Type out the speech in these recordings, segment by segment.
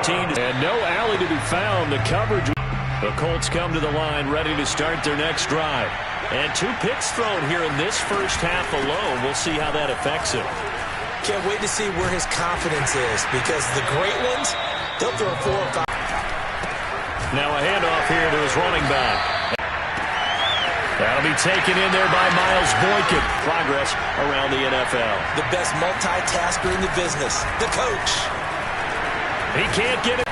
14. And no alley to be found. The coverage. The Colts come to the line ready to start their next drive. And 2 picks thrown here in this first half alone. We'll see how that affects him. Can't wait to see where his confidence is, because the great ones, they'll throw 4 or 5. Now a handoff here to his running back. That'll be taken in there by Miles Boykin. Progress around the NFL. The best multitasker in the business, the coach. He can't get it.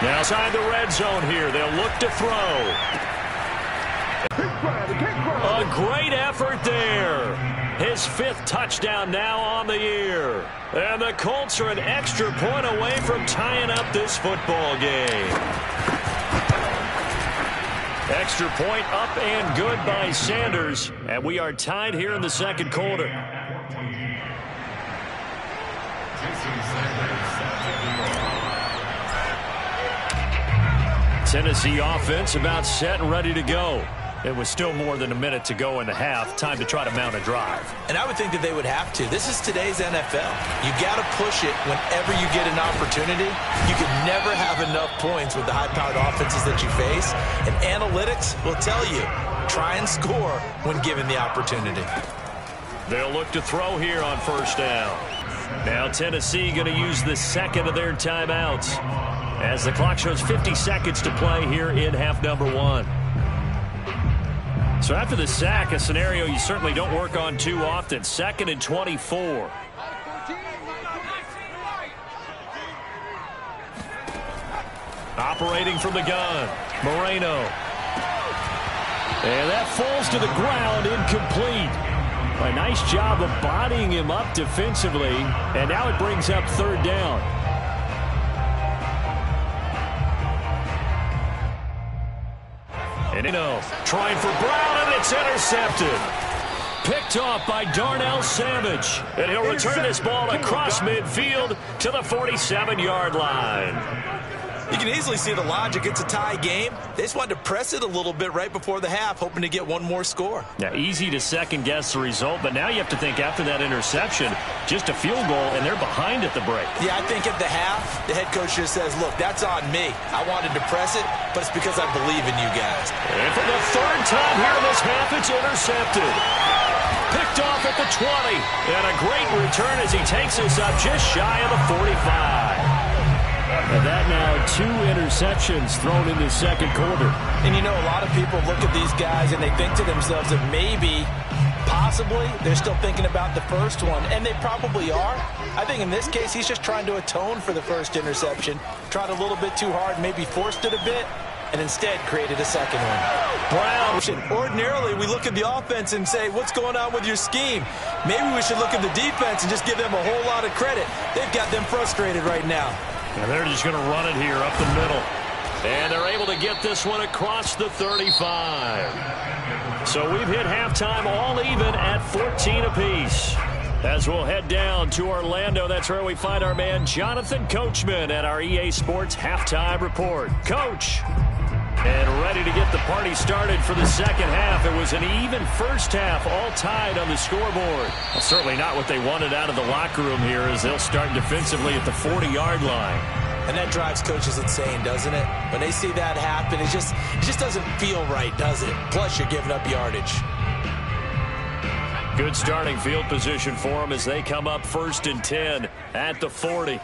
Now inside the red zone here, they'll look to throw. A great effort there. His 5th touchdown now on the year. And the Colts are an extra point away from tying up this football game. Extra point up and good by Sanders. And we are tied here in the second quarter. Tennessee offense about set and ready to go. It was still more than a minute to go in the half. Time to try to mount a drive. And I would think that they would have to. This is today's NFL. You got to push it whenever you get an opportunity. You can never have enough points with the high-powered offenses that you face. And analytics will tell you, try and score when given the opportunity. They'll look to throw here on first down. Now Tennessee going to use the second of their timeouts, as the clock shows 50 seconds to play here in half number 1. So after the sack, a scenario you certainly don't work on too often. 2nd and 24. Operating from the gun, Moreno. And that falls to the ground, incomplete. A nice job of bodying him up defensively. And now it brings up 3rd down. And trying for Brown, and it's intercepted. Picked off by Darnell Savage. And he'll return this ball across midfield to the 47-yard line. You can easily see the logic. It's a tie game. They just wanted to press it a little bit right before the half, hoping to get one more score. Yeah, easy to second-guess the result, but now you have to think after that interception, just a field goal, and they're behind at the break. Yeah, I think at the half, the head coach just says, look, that's on me. I wanted to press it, but it's because I believe in you guys. And for the 3rd time here in this half, it's intercepted. Picked off at the 20, and a great return as he takes us up just shy of the 45. And that now 2 interceptions thrown in the second quarter. And you know, a lot of people look at these guys and they think to themselves that maybe, possibly, they're still thinking about the first one. And they probably are. I think in this case, he's just trying to atone for the first interception. Tried a little bit too hard, maybe forced it a bit, and instead created a second one. Brown. Ordinarily, we look at the offense and say, what's going on with your scheme? Maybe we should look at the defense and just give them a whole lot of credit. They've got them frustrated right now. And they're just going to run it here up the middle. And they're able to get this one across the 35. So we've hit halftime all even at 14 apiece. As we'll head down to Orlando, that's where we find our man Jonathan Coachman at our EA Sports Halftime Report. Coach. And ready to get the party started for the second half. It was an even first half, all tied on the scoreboard. Well, certainly not what they wanted out of the locker room here, as they'll start defensively at the 40-yard line. And that drives coaches insane, doesn't it? When they see that happen, it just doesn't feel right, does it? Plus, you're giving up yardage. Good starting field position for them as they come up 1st and 10 at the 40.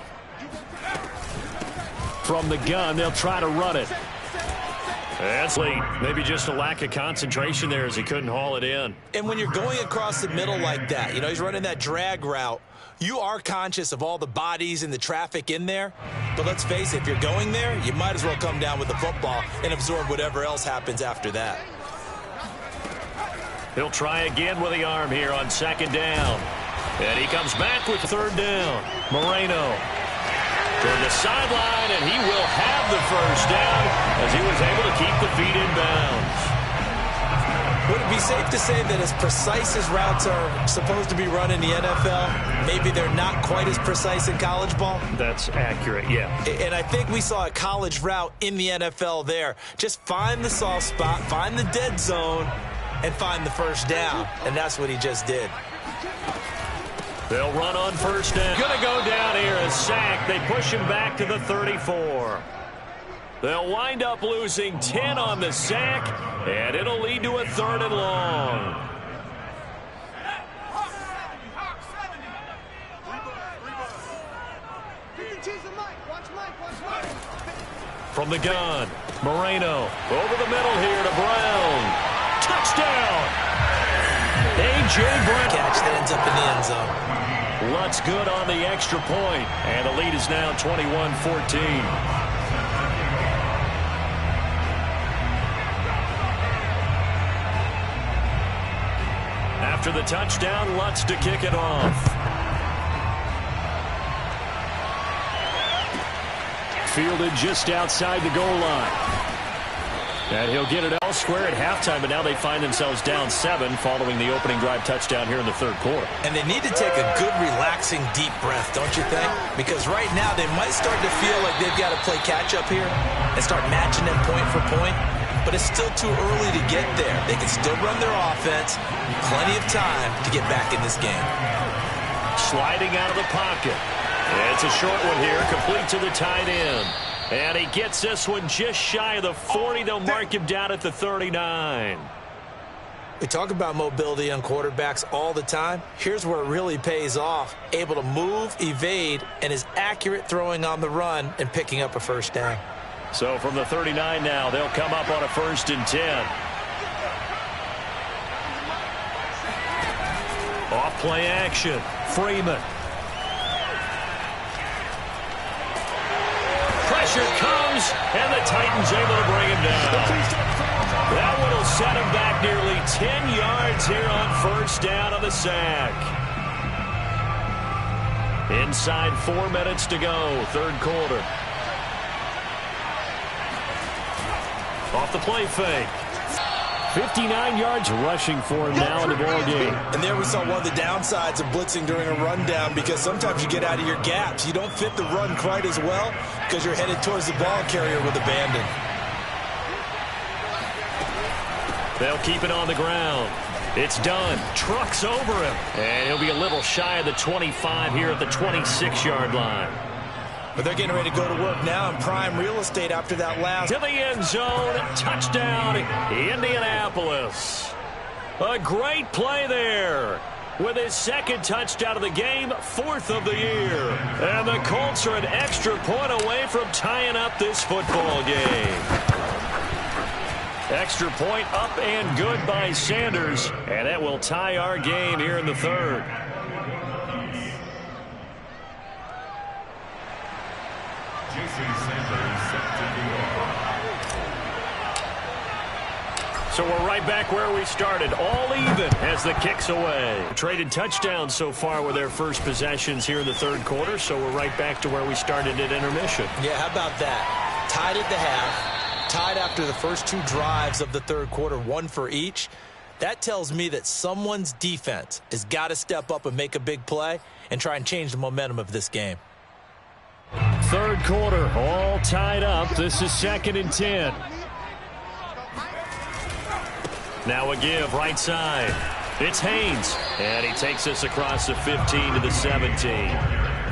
From the gun, they'll try to run it. That's late. Maybe just a lack of concentration there as he couldn't haul it in. And when you're going across the middle like that, you know, he's running that drag route, you are conscious of all the bodies and the traffic in there. But let's face it, if you're going there, you might as well come down with the football and absorb whatever else happens after that. He'll try again with the arm here on 2nd down. And he comes back with 3rd down. Moreno toward the sideline, and he will have the first down as he was able to keep the feet in bounds. Would it be safe to say that as precise as routes are supposed to be run in the NFL, maybe they're not quite as precise in college ball? That's accurate, yeah. And I think we saw a college route in the NFL there. Just find the soft spot, find the dead zone, and find the first down. And that's what he just did. They'll run on 1st down. Going to go down They push him back to the 34. They'll wind up losing 10 on the sack, and it'll lead to a 3rd and long. From the gun, Moreno over the middle here to Brown. Touchdown! A.J. Brown. Catch that ends up in the end zone. Lutz good on the extra point, and the lead is now 21-14. After the touchdown, Lutz to kick it off. Fielded just outside the goal line. And he'll get it elsewhere at halftime, but now they find themselves down 7 following the opening drive touchdown here in the 3rd quarter. And they need to take a good, relaxing, deep breath, don't you think? Because right now they might start to feel like they've got to play catch-up here and start matching them point for point. But it's still too early to get there. They can still run their offense. Plenty of time to get back in this game. Sliding out of the pocket. It's a short one here, complete to the tight end. And he gets this one just shy of the 40. They'll mark him down at the 39. We talk about mobility on quarterbacks all the time. Here's where it really pays off. Able to move, evade, and is accurate throwing on the run and picking up a first down. So from the 39 now, they'll come up on a 1st and 10. Off play action. Freeman. Pressure comes, and the Titans able to bring him down. That one will set him back nearly 10 yards here on 1st down on the sack. Inside 4 minutes to go, 3rd quarter. Off the play fake. 59 yards rushing for him now in the ball game. And there we saw one of the downsides of blitzing during a rundown, because sometimes you get out of your gaps. You don't fit the run quite as well because you're headed towards the ball carrier with abandon. They'll keep it on the ground. It's done. Trucks over him. And he'll be a little shy of the 25 here at the 26-yard line. But they're getting ready to go to work now in prime real estate after that last. To the end zone. Touchdown, Indianapolis. A great play there. With his 2nd touchdown of the game, 4th of the year. And the Colts are an extra point away from tying up this football game. Extra point up and good by Sanders. And that will tie our game here in the 3rd. So we're right back where we started, all even as the kick's away. Traded touchdowns so far with their first possessions here in the 3rd quarter, so we're right back to where we started at intermission. Yeah, how about that? Tied at the half, tied after the first 2 drives of the 3rd quarter, 1 for each. That tells me that someone's defense has got to step up and make a big play and try and change the momentum of this game. 3rd quarter, all tied up. This is 2nd and 10. Now a give right side. It's Haynes. And he takes this across the 15 to the 17.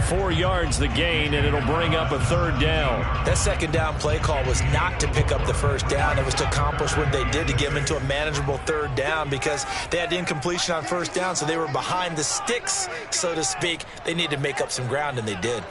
4 yards the gain, and it'll bring up a 3rd down. That 2nd down play call was not to pick up the 1st down. It was to accomplish what they did to get them into a manageable 3rd down, because they had incompletion on 1st down, so they were behind the sticks, so to speak. They needed to make up some ground, and they did.